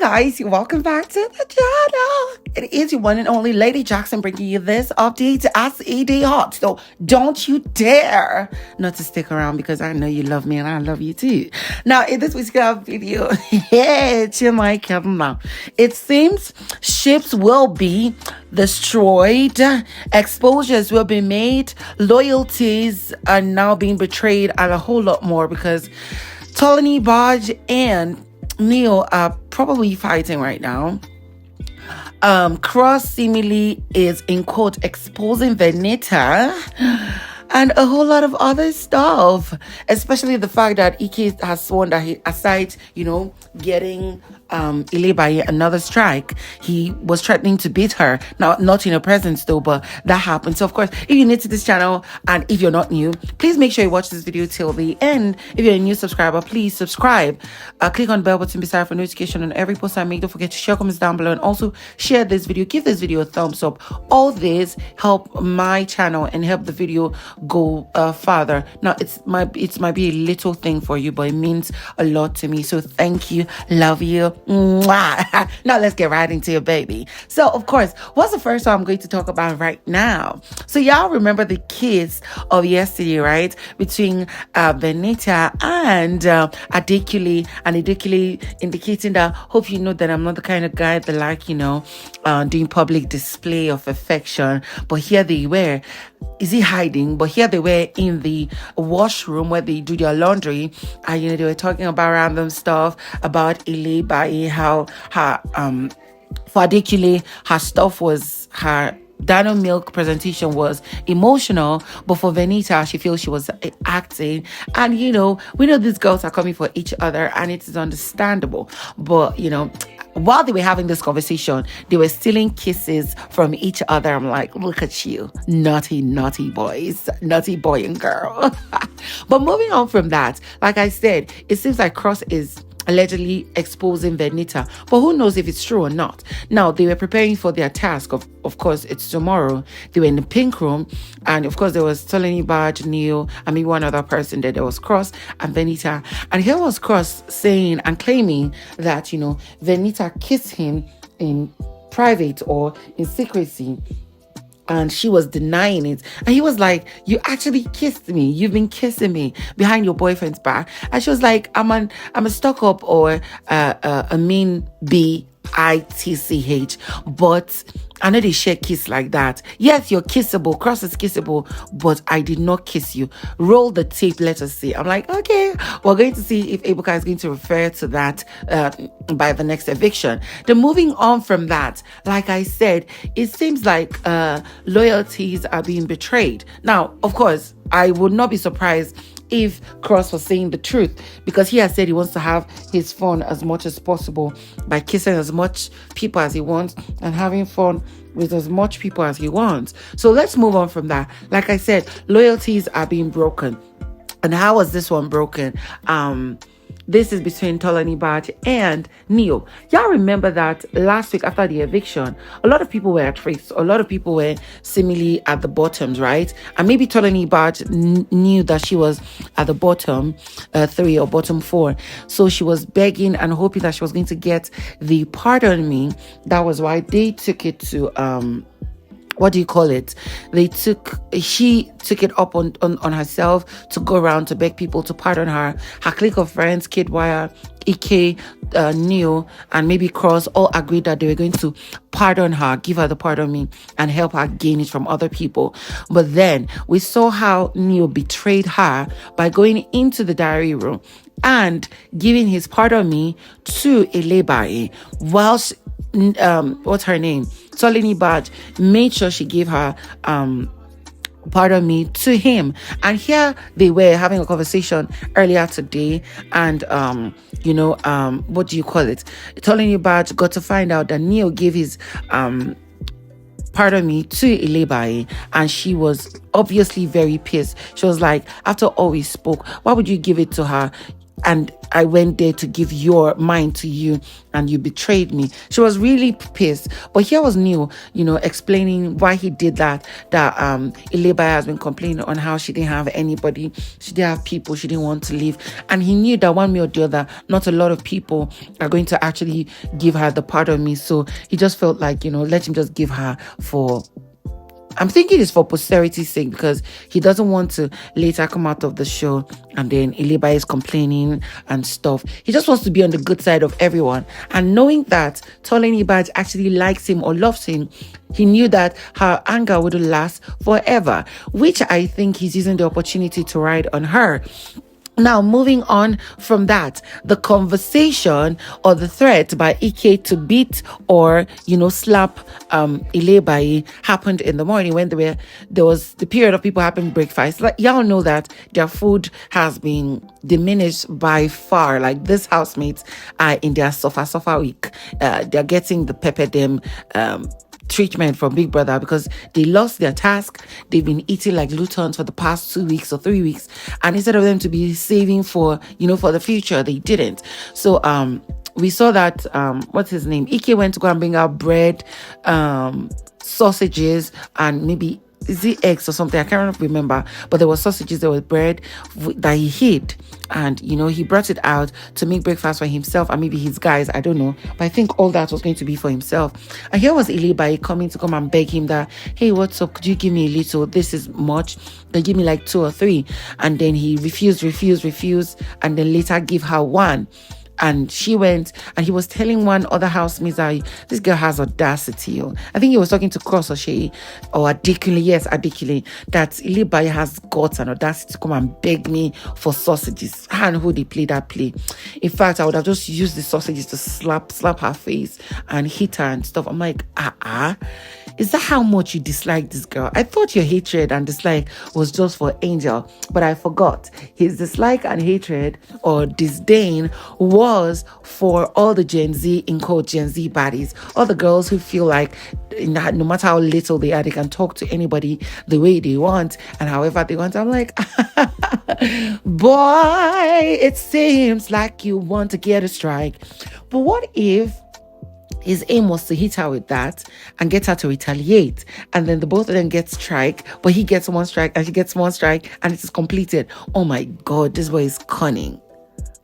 guys, welcome back to the channel. It is your one and only Lady Jackson bringing you this update as ED Hot. So don't you dare not to stick around because I know you love me and I love you too. Now, in this week's video, it seems ships will be destroyed, exposures will be made, loyalties are now being betrayed, and a whole lot more because Tolani Baj and Neil are probably fighting right now. Cross seemingly is in quote exposing Venita and a whole lot of other stuff, especially the fact that Ike has sworn that he, aside, getting Ilebaye another strike, he was threatening to beat her. Now, not in her presence though, but that happened. So of course, if you're new to this channel and if you're not new, please make sure you watch this video till the end. If you're a new subscriber, please subscribe. Click on the bell button beside for notification on every post I make. Don't forget to share, comments down below, and also share this video. Give this video a thumbs up. All this help my channel and help the video go farther. Now, it might be a little thing for you, but it means a lot to me. So thank you, love you. Mwah. Now let's get right into it, baby. So of course, what's the first one I'm going to talk about right now? So y'all remember the kiss of yesterday, right? Between Venita and Adekunle, and Adekunle indicating that hope you know that I'm not the kind of guy that like, doing public display of affection. But here they were. Is he hiding? But here they were in the washroom where they do their laundry, and they were talking about random stuff about Ilebaye, how her for Adekunle, her stuff was her Dino milk presentation was emotional, but for Venita, she feels she was acting. And we know these girls are coming for each other, and it is understandable. But while they were having this conversation, they were stealing kisses from each other. I'm like, look at you, naughty boys, naughty boy and girl. But moving on from that, like I said, it seems like Cross is allegedly exposing Venita, but who knows if it's true or not. Now, they were preparing for their task. Of course, it's tomorrow. They were in the pink room, and of course, there was Tolani Baj, Neil, and maybe one other person there. There was Cross and Venita, and here was Cross saying and claiming that, Venita kissed him in private or in secrecy, and she was denying it. And he was like, you actually kissed me. You've been kissing me behind your boyfriend's back. And she was like, I'm a stuck up or a mean bitch. But I know they share kiss like that. Yes, you're kissable. Cross is kissable, but I did not kiss you. Roll the tape. Let us see. I'm like, okay, we're going to see if Ebuka is going to refer to that by the next eviction. Then moving on from that, like I said, it seems like loyalties are being betrayed. Now, of course, I would not be surprised if Cross was saying the truth, because he has said he wants to have his fun as much as possible by kissing as much people as he wants and having fun with as much people as he wants. So let's move on from that. Like I said, loyalties are being broken. And how was this one broken? This is between Tolani Baj and Neil. Y'all remember that last week after the eviction, a lot of people were at risk. A lot of people were seemingly at the bottoms, right? And maybe Tolani Baj knew that she was at the bottom 3 or bottom 4. So she was begging and hoping that she was going to get the pardon me. That was why they took it to what do you call it? She took it up on herself to go around to beg people to pardon her. Her clique of friends, Kid Wire, Ike, Neil, and maybe Cross all agreed that they were going to pardon her, give her the pardon me, and help her gain it from other people. But then we saw how Neil betrayed her by going into the diary room and giving his pardon me to Ilebaye, whilst what's her name? Tolani Baj made sure she gave her pardon me to him. And here they were having a conversation earlier today, and what do you call it? Tolani Baj got to find out that Neil gave his pardon me to Ilebaye, and she was obviously very pissed. She was like, after all we spoke, why would you give it to her? and I went there to give your mind to you and you betrayed me. She was really pissed. But here was Neil, explaining why he did that Ilebaye has been complaining on how she didn't have anybody, she didn't have people, she didn't want to leave. And he knew that one way or the other, not a lot of people are going to actually give her the part of me. So he just felt like, let him just give her for... I'm thinking it's for posterity's sake, because he doesn't want to later come out of the show and then Ileba is complaining and stuff. He just wants to be on the good side of everyone. And knowing that Tolani Baj actually likes him or loves him, he knew that her anger wouldn't last forever, which I think he's using the opportunity to ride on her. Now, moving on from that, the conversation or the threat by Ike to beat or, slap Ilebaye happened in the morning when there was the period of people having breakfast. Like, y'all know that their food has been diminished by far. Like, these housemates are in their suffer week. They're getting the pepper them treatment from Big Brother because they lost their task. They've been eating like Lutons for the past 2 weeks or 3 weeks, and instead of them to be saving for for the future, they didn't. So we saw that what's his name, Ike went to go and bring out bread, sausages, and maybe is it eggs or something? I can't remember. But there were sausages, there was bread that he hid. And, he brought it out to make breakfast for himself and maybe his guys. I don't know. But I think all that was going to be for himself. And here was Ilebaye coming to come and beg him that, hey, what's up? Could you give me a little? This is much. They give me like 2 or 3. And then he refused. And then later give her 1. And she went and he was telling one other housemate that this girl has audacity. I think he was talking to Cross or Adekunle. Yes, Adekunle. That Ilebaye has guts and audacity to come and beg me for sausages. And who they play that play. In fact, I would have just used the sausages to slap her face and hit her and stuff. I'm like, is that how much you dislike this girl? I thought your hatred and dislike was just for Angel, but I forgot. His dislike and hatred or disdain was for all the Gen Z, in quote, Gen Z baddies, all the girls who feel like no matter how little they are, they can talk to anybody the way they want and however they want. I'm like, boy, it seems like you want to get a strike. But what if his aim was to hit her with that and get her to retaliate, and then the both of them get strike, but he gets 1 strike and she gets 1 strike and it is completed? Oh my God, this boy is cunning.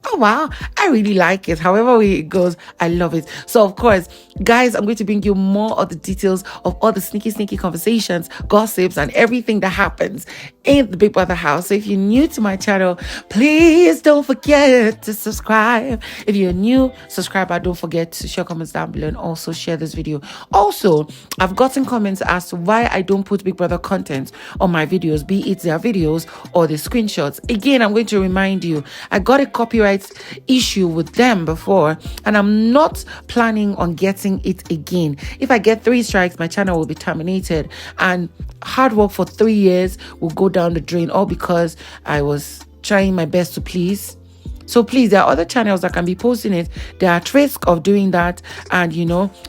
Oh wow, I really like it. However way it goes, I love it. So of course, guys, I'm going to bring you more of the details of all the sneaky conversations, gossips, and everything that happens in the Big Brother house. So if you're new to my channel, please don't forget to subscribe. If you're a new subscriber, don't forget to share comments down below and also share this video. Also, I've gotten comments as to why I don't put Big Brother content on my videos, be it their videos or the screenshots. Again, I'm going to remind you, I got a copyright issue with them before, and I'm not planning on getting it again. If I get 3 strikes, my channel will be terminated, and hard work for 3 years will go down the drain, all because I was trying my best to please. So please, there are other channels that can be posting it. There are risks of doing that, and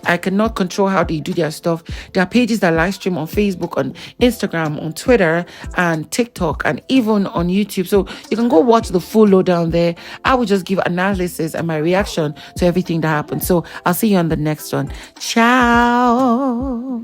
I cannot control how they do their stuff. There are pages that live stream on Facebook, on Instagram, on Twitter, and TikTok, and even on YouTube. So you can go watch the full lowdown there. I will just give analysis and my reaction to everything that happened. So I'll see you on the next one. Ciao.